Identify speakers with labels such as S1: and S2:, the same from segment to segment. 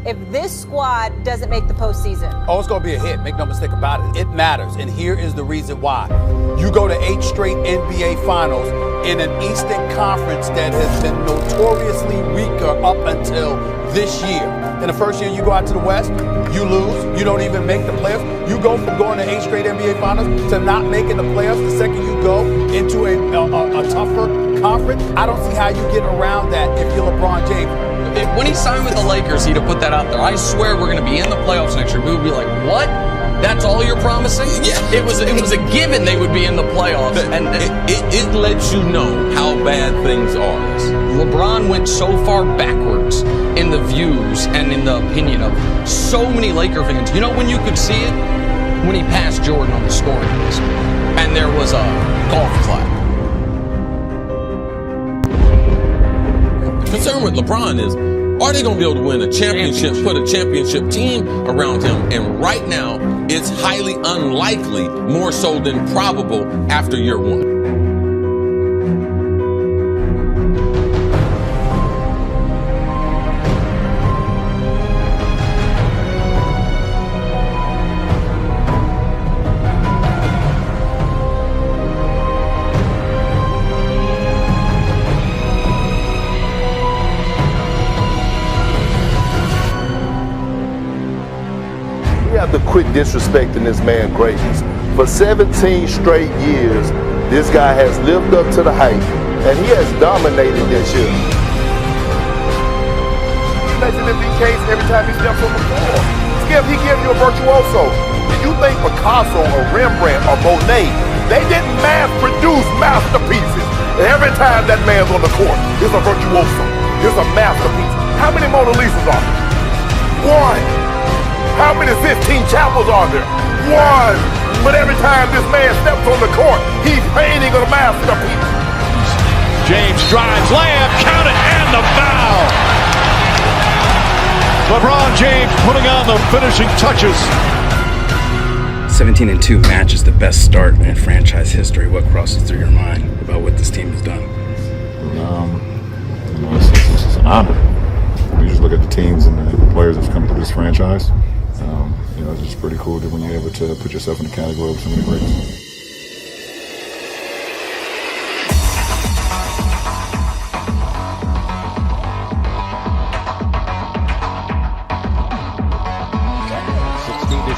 S1: if this squad doesn't make the postseason?
S2: Oh, it's going to be a hit. Make no mistake about it. It matters. And here is the reason why. You go to 8 straight NBA finals in an Eastern Conference that has been notoriously weaker up until this year. In the first year you go out to the West, you lose. You don't even make the playoffs. You go from going to 8 straight NBA finals to not making the playoffs the second you go into a tougher conference. I don't see how you get around that if you're LeBron James.
S3: When he signed with the Lakers, he'd have put that out there. I swear we're going to be in the playoffs next year. We would be like, what? That's all you're promising?
S4: Yeah.
S3: It was a given they would be in the playoffs.
S4: And it lets you know how bad things are.
S3: LeBron went so far backwards in the views and in the opinion of so many Laker fans. You know when you could see it? When he passed Jordan on the scoring list. And there was a golf clap.
S4: The concern with LeBron is, are they going to be able to win a championship, put a championship team around him? And right now, it's highly unlikely, more so than probable, after year one.
S5: To quit disrespecting this man's greatness. For 17 straight years, this guy has lived up to the hype, and he has dominated this year. Imagine if he case every time he steps on the floor. Skip, he gives you a virtuoso. Did you think Picasso or Rembrandt or Monet, they didn't mass produce masterpieces? Every time that man's on the court, it's a virtuoso. It's a masterpiece. How many Mona Lisas are there? One. How many 15 chapels are there? One. But every time this man steps on the court, he's painting a masterpiece.
S6: James drives, layup, count it, and the foul. LeBron James putting on the finishing touches.
S7: 17-2 matches the best start in franchise history. What crosses through your mind about what this team has done?
S8: It's an honor. When you just look at the teams and the players that's come through this franchise, it's just pretty cool that when you're able to put yourself in the category of some of the greats.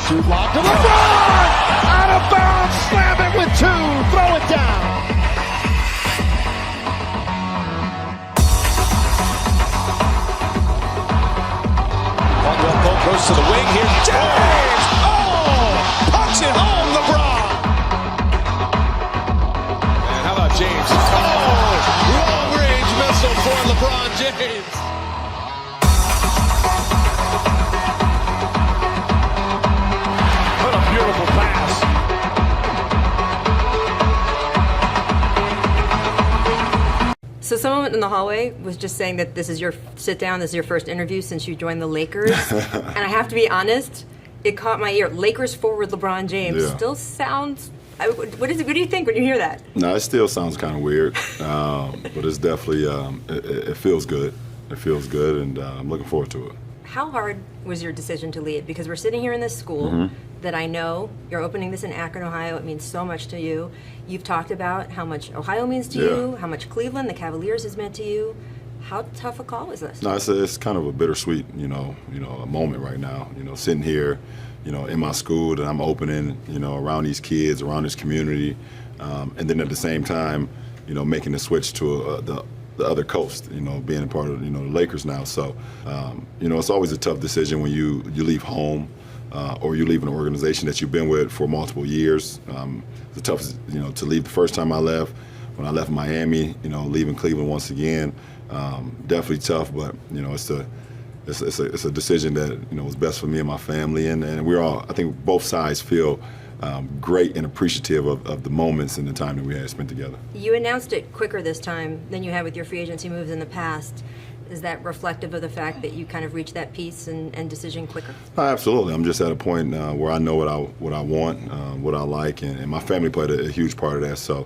S6: Shoot lock to LeBron! Out of bounds, slam it with 2, throw it down. Caldwell goes to the wing here. James! Oh! Punch it home, LeBron! And how about James? Oh! Long-range missile for LeBron James. Beautiful pass.
S9: So someone in the hallway was just saying that this is your sit down, this is your first interview since you joined the Lakers. And I have to be honest, it caught my ear. Lakers forward LeBron James still sounds. What do you think when you hear that?
S8: No, it still sounds kind of weird, but it's definitely it feels good. It feels good, and I'm looking forward to it.
S9: How hard was your decision to leave? Because we're sitting here in this school that I know you're opening this in Akron, Ohio. It means so much to you. You've talked about how much Ohio means to you, how much Cleveland, the Cavaliers, has meant to you. How tough a call is this?
S8: No, it's kind of a bittersweet, a moment right now. Sitting here, in my school that I'm opening, around these kids, around this community, and then at the same time, making the switch to the other coast, being a part of, the Lakers now. So, it's always a tough decision when you leave home or you leave an organization that you've been with for multiple years. The toughest, to leave the first time I left, when I left Miami, leaving Cleveland once again, definitely tough, but, it's a decision that, was best for me and my family. And we're all, I think both sides feel great and appreciative of the moments and the time that we had spent together.
S9: You announced it quicker this time than you had with your free agency moves in the past. Is that reflective of the fact that you kind of reached that peace and decision quicker?
S8: Absolutely. I'm just at a point where I know what I want, what I like, and my family played a huge part of that. So,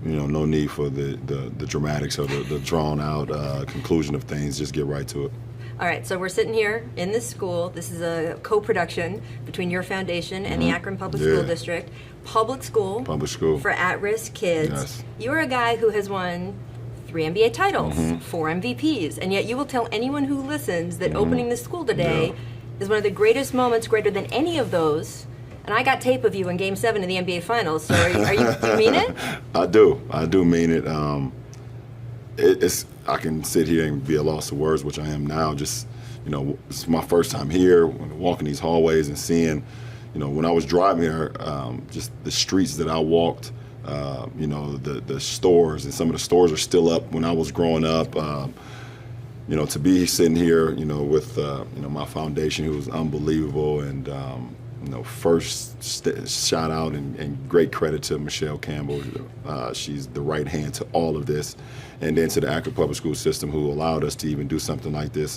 S8: no need for the dramatics or the drawn out conclusion of things. Just get right to it.
S9: All right, so we're sitting here in this school. This is a co-production between your foundation and the Akron Public School District. Public school for at-risk kids.
S8: Yes.
S9: You're a guy who has won 3 NBA titles, 4 MVPs, and yet you will tell anyone who listens that opening this school today is one of the greatest moments, greater than any of those. And I got tape of you in Game 7 of the NBA Finals. So do you mean it?
S8: I do mean it. I can sit here and be a loss of words, which I am now. Just, it's my first time here, walking these hallways and seeing, when I was driving here, just the streets that I walked, the stores, and some of the stores are still up when I was growing up. To be sitting here, with, my foundation, who was unbelievable, and, first shout out and great credit to Michelle Campbell. She's the right hand to all of this. And then to the Akron Public School System, who allowed us to even do something like this.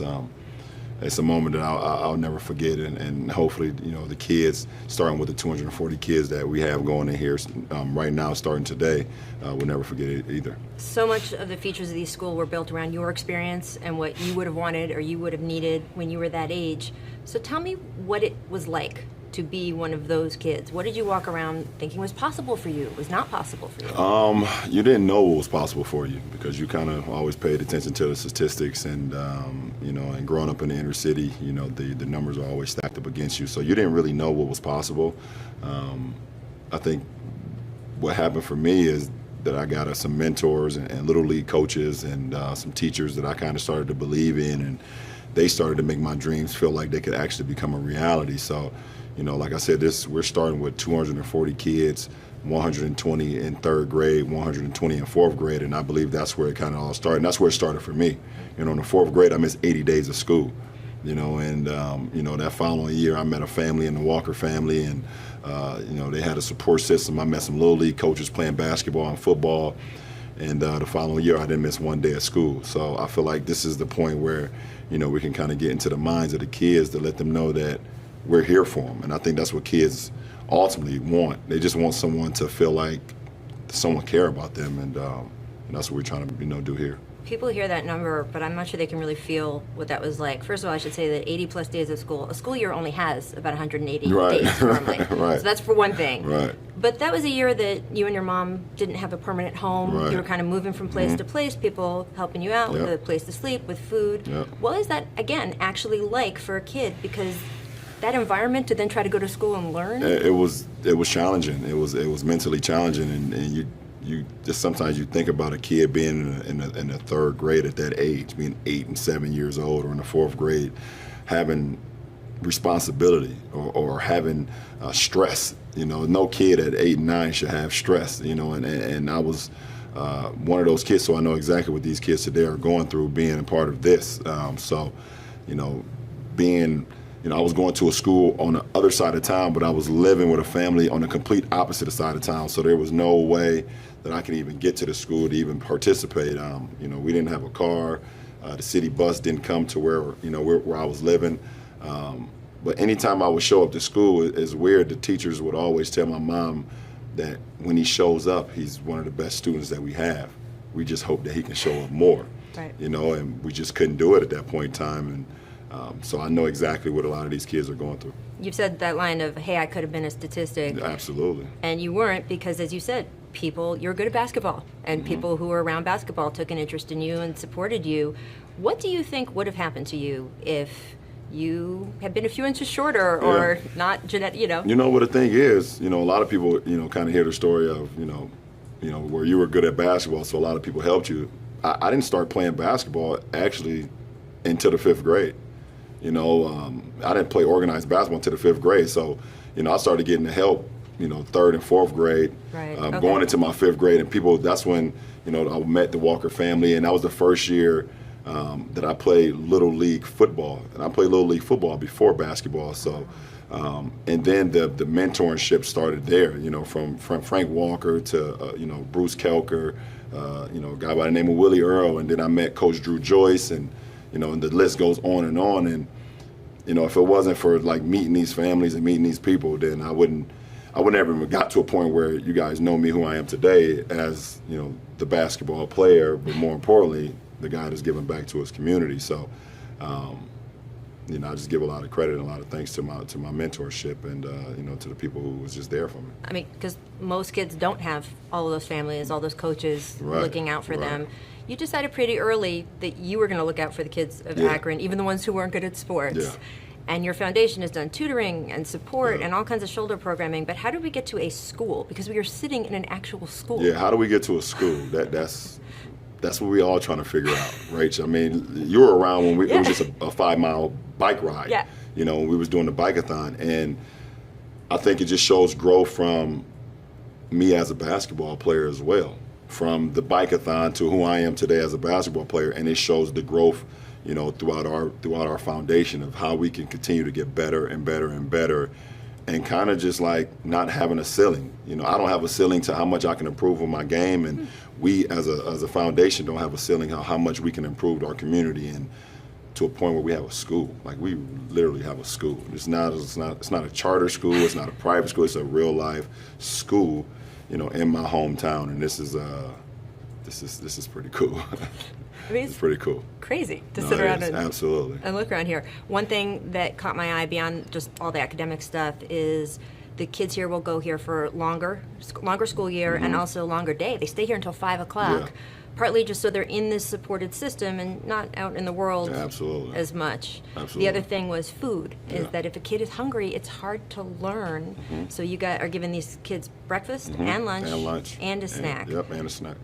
S8: It's a moment that I'll never forget, and hopefully, the kids, starting with the 240 kids that we have going in here right now, starting today, will never forget it either.
S9: So much of the features of these schools were built around your experience and what you would have wanted or you would have needed when you were that age. So tell me what it was like to be one of those kids. What did you walk around thinking was possible for you, was not possible for you?
S8: You didn't know what was possible for you because you kind of always paid attention to the statistics, and and growing up in the inner city, the numbers are always stacked up against you. So you didn't really know what was possible. I think what happened for me is that I got some mentors and little league coaches and some teachers that I kind of started to believe in, and they started to make my dreams feel like they could actually become a reality. So, like I said, we're starting with 240 kids, 120 in third grade, 120 in fourth grade, and I believe that's where it kind of all started. And that's where it started for me. In the fourth grade, I missed 80 days of school, and that following year, I met a family in the Walker family, and they had a support system. I met some little league coaches playing basketball and football, and the following year, I didn't miss one day of school. So I feel like this is the point where, we can kind of get into the minds of the kids to let them know that we're here for them. And I think that's what kids ultimately want. They just want someone to feel like someone care about them, and that's what we're trying to do here.
S9: People hear that number, but I'm not sure they can really feel what that was like. First of all, I should say that 80 plus days of school, a school year only has about 180 days normally.
S8: Right.
S9: So that's for one thing.
S8: Right.
S9: But that was a year that you and your mom didn't have a permanent home.
S8: Right.
S9: You were kind of moving from place to place, people helping you out with a place to sleep, with food.
S8: Yep.
S9: What is that, again, actually like for a kid? Because that environment to then try to go to school and learn?
S8: It was challenging. It was mentally challenging, and you just sometimes you think about a kid being in the third grade at that age, being 8 and 7 years old, or in the fourth grade, having responsibility or having stress. No kid at 8 and 9 should have stress. And I was one of those kids, so I know exactly what these kids today are going through, being a part of this. I was going to a school on the other side of town, but I was living with a family on the complete opposite side of town. So there was no way that I could even get to the school to even participate. We didn't have a car. The city bus didn't come to where I was living. But anytime I would show up to school, it's weird. The teachers would always tell my mom that when he shows up, he's one of the best students that we have. We just hope that he can show up more.
S9: Right.
S8: And we just couldn't do it at that point in time. And so I know exactly what a lot of these kids are going through.
S9: You've said that line of, hey, I could have been a statistic.
S8: Absolutely.
S9: And you weren't, because as you said, you're good at basketball, and people who were around basketball took an interest in you and supported you. What do you think would have happened to you if you had been a few inches shorter or not genetic,
S8: You know what the thing is, a lot of people, kind of hear the story of, where you were good at basketball, so a lot of people helped you. I didn't start playing basketball actually until the 5th grade. I didn't play organized basketball until the 5th grade. So, I started getting the help, 3rd and 4th grade,
S9: right.
S8: Going into my 5th grade. And that's when, I met the Walker family. And that was the first year that I played Little League football. And I played Little League football before basketball. So, and then the mentorship started there, from Frank Walker to, Bruce Kelker, a guy by the name of Willie Earl. And then I met Coach Drew Joyce, and the list goes on. And, if it wasn't for like meeting these families and meeting these people, then I wouldn't ever have got to a point where you guys know me, who I am today, as, the basketball player, but more importantly, the guy that's giving back to his community. So you know, I just give a lot of credit and a lot of thanks to my mentorship and you know, to the people who was just there for me.
S9: I mean, because most kids don't have all of those families, all those coaches looking out for them. You decided pretty early that you were going to look out for the kids of Akron, even the ones who weren't good at sports.
S8: Yeah.
S9: And your foundation has done tutoring and support and all kinds of shoulder programming. But how do we get to a school? Because we are sitting in an actual school.
S8: Yeah, how do we get to a school? That's what we all trying to figure out, Rach. I mean, you were around when it was just a 5-mile bike ride.
S9: Yeah.
S8: You know, when we was doing the bike-a-thon. And I think it just shows growth from me as a basketball player as well. From the bike-a-thon to who I am today as a basketball player. And it shows the growth, you know, throughout our foundation of how we can continue to get better and better and better, and kind of just like not having a ceiling. You know, I don't have a ceiling to how much I can improve on my game, and we as a foundation don't have a ceiling how much we can improve our community, and to a point where we have a school. Like, we literally have a school. It's not a charter school. It's not a private school. It's a real life school, you know, in my hometown, and this is pretty cool.
S9: I mean,
S8: it's pretty cool.
S9: Crazy to sit around
S8: absolutely
S9: and look around here. One thing that caught my eye beyond just all the academic stuff is the kids here will go here for longer school year and also longer day. They stay here until 5 o'clock, partly just so they're in this supported system and not out in the world as much.
S8: Absolutely.
S9: The other thing was food, is that if a kid is hungry, it's hard to learn. So you are giving these kids breakfast and lunch and a snack.
S8: And a snack.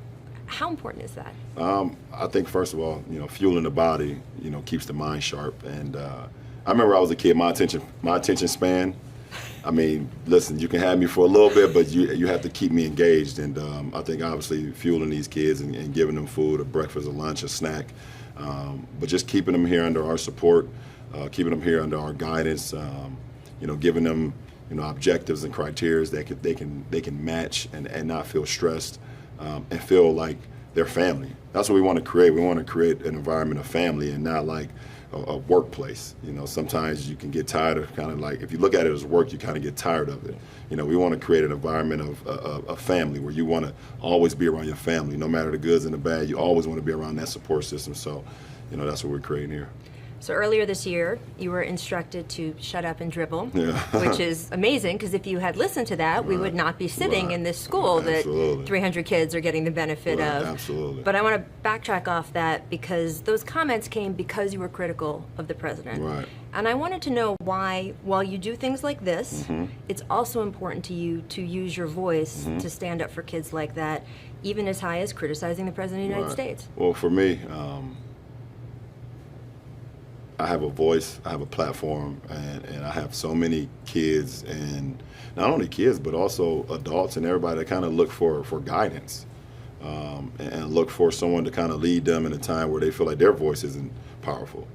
S9: How important is that?
S8: I think, first of all, you know, fueling the body, you know, keeps the mind sharp. And I remember I was a kid, my attention span, I mean, listen, you can have me for a little bit, but you have to keep me engaged. And I think obviously fueling these kids and giving them food, a breakfast, a lunch, a snack, but just keeping them here under our support, keeping them here under our guidance, you know, giving them, you know, objectives and criteria that they can match and not feel stressed. And feel like they're family. That's what we want to create. We want to create an environment of family and not like a workplace. You know, sometimes you can get tired of kind of like, if you look at it as work, you kind of get tired of it. You know, we want to create an environment of family where you want to always be around your family. No matter the goods and the bad, you always want to be around that support system. So, you know, that's what we're creating here.
S9: So earlier this year, you were instructed to shut up and dribble, which is amazing, because if you had listened to that, we would not be sitting in this school that 300 kids are getting the benefit of.
S8: Absolutely.
S9: But I want to backtrack off that, because those comments came because you were critical of the president.
S8: Right.
S9: And I wanted to know why, while you do things like this, it's also important to you to use your voice to stand up for kids like that, even as high as criticizing the president of the United States.
S8: Well, for me, I have a voice, I have a platform, and I have so many kids, and not only kids, but also adults and everybody that kind of look for guidance and look for someone to kind of lead them in a time where they feel like their voice isn't powerful.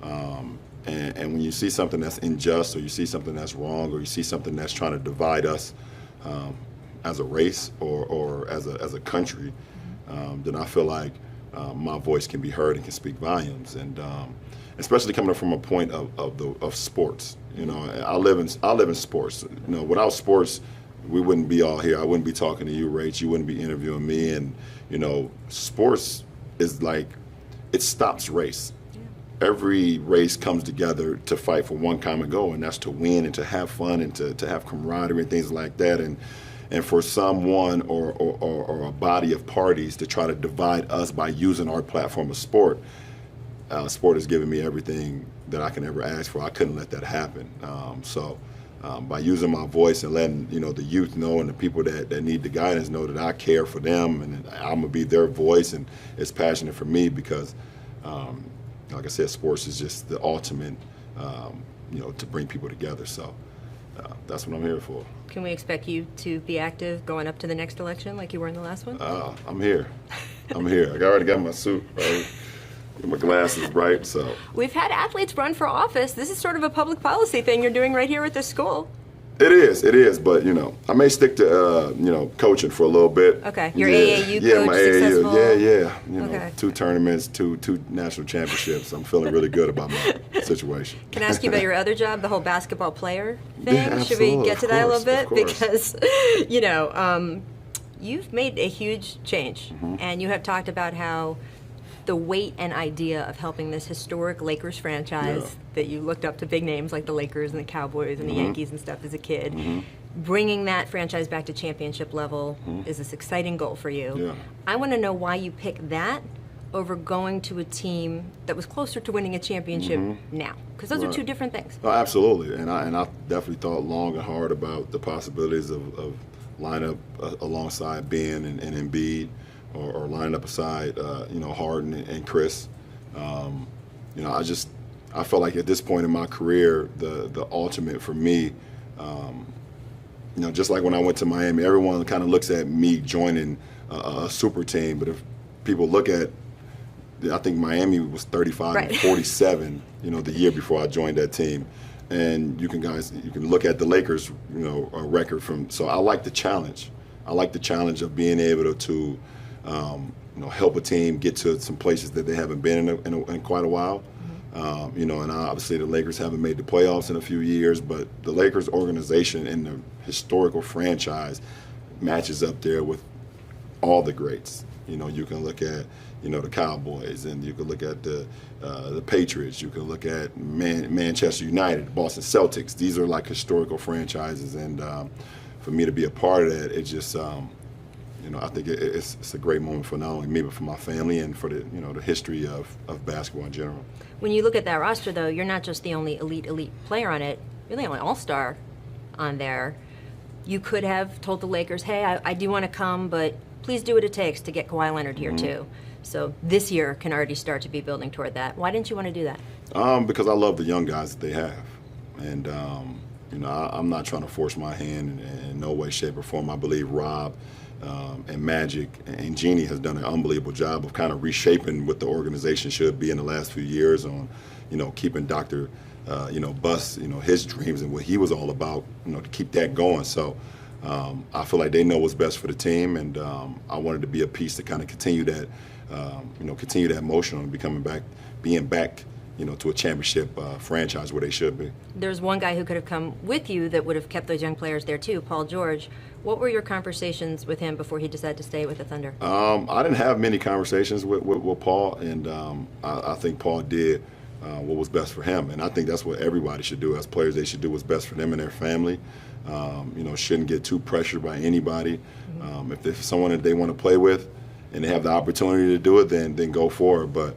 S8: And when you see something that's unjust, or you see something that's wrong, or you see something that's trying to divide us as a race or as a country, then I feel like my voice can be heard and can speak volumes. And especially coming from a point of sports. You know, I live in sports. You know, without sports, we wouldn't be all here. I wouldn't be talking to you, Rach. You wouldn't be interviewing me. And, you know, sports is like, it stops race. Every race comes together to fight for one common goal, and that's to win and to have fun and to have camaraderie and things like that. And for someone or a body of parties to try to divide us by using our platform of sport, sport has given me everything that I can ever ask for. I couldn't let that happen. So by using my voice and letting, you know, the youth know and the people that need the guidance know that I care for them, and I'm gonna be their voice, and it's passionate for me because, like I said, sports is just the ultimate, you know, to bring people together. So that's what I'm here for.
S9: Can we expect you to be active going up to the next election like you were in the last one?
S8: I'm here. I'm here. I already got my suit, right? My glasses bright, so.
S9: We've had athletes run for office. This is sort of a public policy thing you're doing right here at this school.
S8: It is, but, you know, I may stick to, you know, coaching for a little bit.
S9: Okay, your AAU coach,
S8: my
S9: successful?
S8: AAU, you know, 2 tournaments, two national championships. I'm feeling really good about my situation.
S9: Can I ask you about your other job, the whole basketball player thing?
S8: Yeah,
S9: Should we get to that a little bit?
S8: Of course.
S9: Because, you know, you've made a huge change, and you have talked about how the weight and idea of helping this historic Lakers franchise that you looked up to big names like the Lakers and the Cowboys and the Yankees and stuff as a kid, bringing that franchise back to championship level is this exciting goal for you.
S8: Yeah.
S9: I want to know why you picked that over going to a team that was closer to winning a championship now, because those are two different things.
S8: Oh, absolutely, and I definitely thought long and hard about the possibilities of lining up alongside Ben and Embiid, or lining up aside Harden and Chris. I felt like at this point in my career, the ultimate for me, just like when I went to Miami, everyone kind of looks at me joining a super team, but if people look at, I think Miami was 35 and 47, the year before I joined that team. And you can look at the Lakers, record from. So I like the challenge. I like the challenge of being able to help a team get to some places that they haven't been in quite a while. And obviously the Lakers haven't made the playoffs in a few years, but the Lakers organization and the historical franchise matches up there with all the greats. You can look at, the Cowboys, and you can look at the Patriots. You can look at Manchester United, Boston Celtics. These are like historical franchises, and for me to be a part of that, it just, I think it's a great moment for not only me but for my family and for the history of basketball in general.
S9: When you look at that roster, though, you're not just the only elite player on it. You're the only all-star on there. You could have told the Lakers, hey, I do want to come, but please do what it takes to get Kawhi Leonard here, too. So this year can already start to be building toward that. Why didn't you want to do that?
S8: Because I love the young guys that they have. And, I'm not trying to force my hand in no way, shape, or form. I believe Rob and Magic and Jeannie has done an unbelievable job of kind of reshaping what the organization should be in the last few years on, keeping Dr. Buss, his dreams and what he was all about, to keep that going. So I feel like they know what's best for the team, and I wanted to be a piece to kind of continue that, continue that motion on being back, to a championship franchise where they should be.
S9: There's one guy who could have come with you that would have kept those young players there too, Paul George. What were your conversations with him before he decided to stay with the Thunder?
S8: I didn't have many conversations with Paul, and I think Paul did what was best for him, and I think that's what everybody should do as players. They should do what's best for them and their family. Shouldn't get too pressured by anybody. If there's someone that they want to play with and they have the opportunity to do it, then go for it. But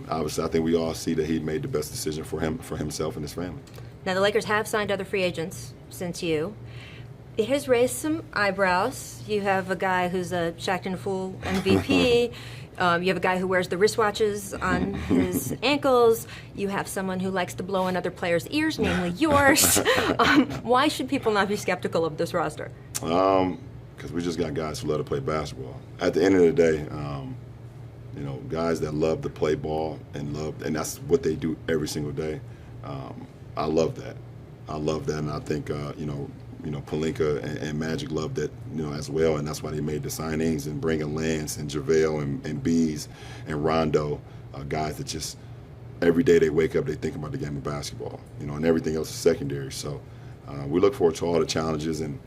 S8: obviously, I think we all see that he made the best decision for himself and his family.
S9: Now, the Lakers have signed other free agents since you. It has raised some eyebrows. You have a guy who's a Shaqtin' a Fool MVP. You have a guy who wears the wristwatches on his ankles. You have someone who likes to blow in other players' ears, namely yours. Why should people not be skeptical of this roster?
S8: Because we just got guys who love to play basketball. At the end of the day, guys that love to play ball and that's what they do every single day. I love that. And I think Pelinka and Magic love that as well, and that's why they made the signings and bringing Lance and JaVale and Bees and Rondo, guys that just every day they wake up they think about the game of basketball, and everything else is secondary. So we look forward to all the challenges, and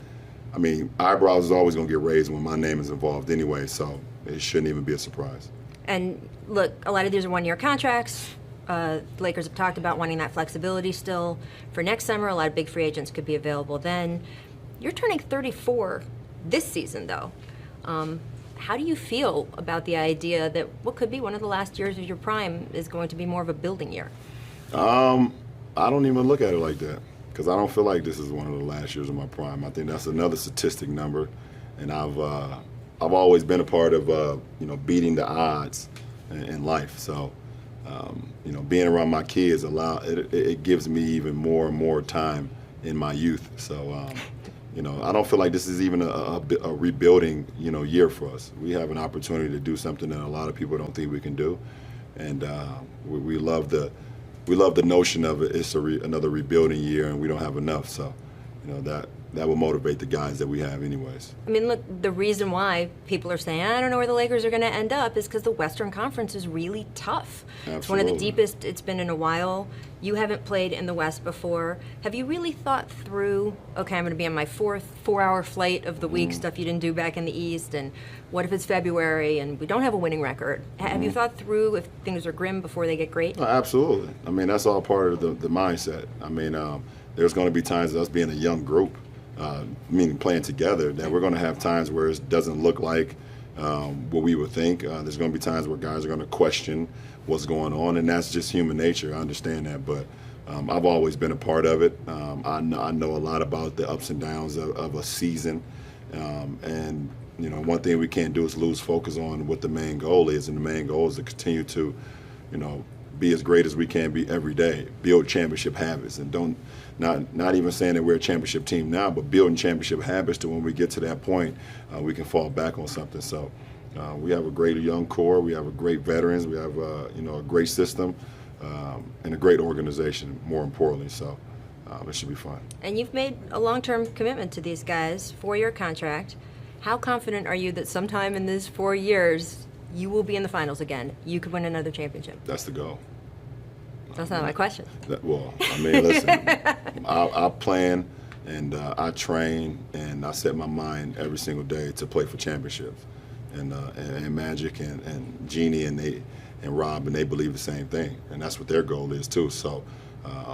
S8: I mean eyebrows is always going to get raised when my name is involved anyway, so it shouldn't even be a surprise.
S9: And look, a lot of these are one-year contracts. The Lakers have talked about wanting that flexibility still for next summer. A lot of big free agents could be available then. You're turning 34 this season, though. How do you feel about the idea that what could be one of the last years of your prime is going to be more of a building year?
S8: I don't even look at it like that, because I don't feel like this is one of the last years of my prime. I think that's another statistic number, and I've always been a part of beating the odds in life. So. Being around my kids it gives me even more and more time in my youth. So, I don't feel like this is even a rebuilding, year for us. We have an opportunity to do something that a lot of people don't think we can do, and we love the notion of it. It's another rebuilding year, and we don't have enough. So, that will motivate the guys that we have anyways.
S9: I mean, look, the reason why people are saying, I don't know where the Lakers are going to end up is because the Western Conference is really tough.
S8: Absolutely.
S9: It's one of the deepest it's been in a while. You haven't played in the West before. Have you really thought through, okay, I'm going to be on my 4-hour flight of the week, stuff you didn't do back in the East, and what if it's February and we don't have a winning record? Have you thought through if things are grim before they get great?
S8: Absolutely. I mean, that's all part of the mindset. I mean, there's going to be times of us being a young group, meaning playing together, that we're going to have times where it doesn't look like what we would think. There's going to be times where guys are going to question what's going on, and that's just human nature. I understand that, but I've always been a part of it. I know a lot about the ups and downs of a season, and one thing we can't do is lose focus on what the main goal is, and the main goal is to continue to, be as great as we can be every day, build championship habits, and not even saying that we're a championship team now, but building championship habits to when we get to that point, we can fall back on something. So we have a great young core, we have a great veterans, we have a great system, and a great organization, more importantly. So it should be fun. And
S9: you've made a long-term commitment to these guys, 4-year contract. How confident are you that sometime in these 4 years you will be in the finals again? You could win another championship.
S8: That's the goal.
S9: That's not my question.
S8: I mean, listen, I plan and I train and I set my mind every single day to play for championships. And Magic and Jeannie and Rob, and they believe the same thing, and that's what their goal is too. So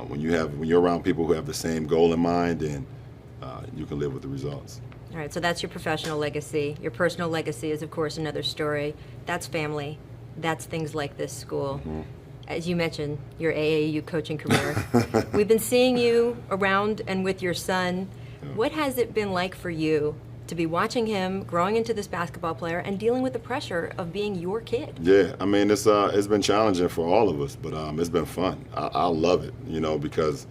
S8: when you're around people who have the same goal in mind, then you can live with the results.
S9: All right, so that's your professional legacy. Your personal legacy is, of course, another story. That's family. That's things like this school.
S8: Mm-hmm.
S9: As you mentioned, your AAU coaching career. We've been seeing you around and with your son.
S8: Yeah.
S9: What has it been like for you to be watching him growing into this basketball player and dealing with the pressure of being your kid?
S8: Yeah, I mean, it's been challenging for all of us, but it's been fun. I love it, because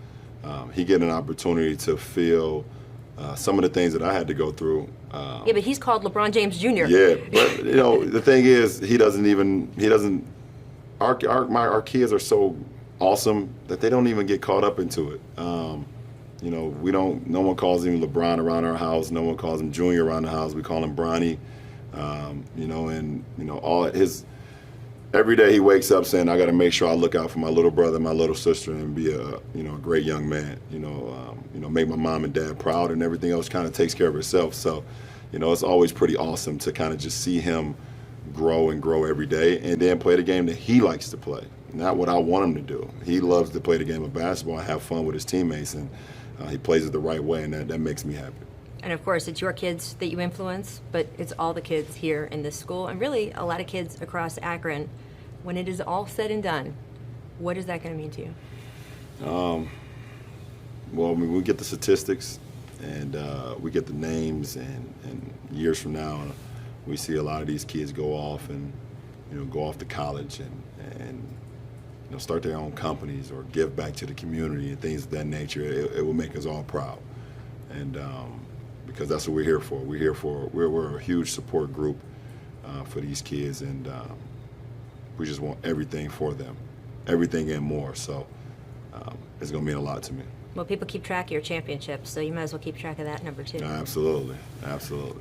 S8: he get an opportunity to feel some of the things that I had to go through.
S9: Yeah, but he's called LeBron James Jr.
S8: Yeah, but the thing is, our kids are so awesome that they don't even get caught up into it. No one calls him LeBron around our house. No one calls him Junior around the house. We call him Bronny. All his, every day he wakes up saying, I got to make sure I look out for my little brother, my little sister, and be a great young man. Make my mom and dad proud, and everything else kind of takes care of itself. So, it's always pretty awesome to kind of just see him grow and grow every day, and then play the game that he likes to play, not what I want him to do. He loves to play the game of basketball and have fun with his teammates, and he plays it the right way, and that makes me happy.
S9: And of course, it's your kids that you influence, but it's all the kids here in this school, and really a lot of kids across Akron. When it is all said and done, what is that going to mean to you?
S8: Well, I mean, we get the statistics, and we get the names, and years from now, we see a lot of these kids go off and go off to college and start their own companies or give back to the community and things of that nature. It will make us all proud, and because that's what we're here for. We're a huge support group for these kids, and we just want everything for them, everything and more. So it's going to mean a lot to me.
S9: Well, people keep track of your championships, so you might as well keep track of that number too.
S8: Absolutely, absolutely.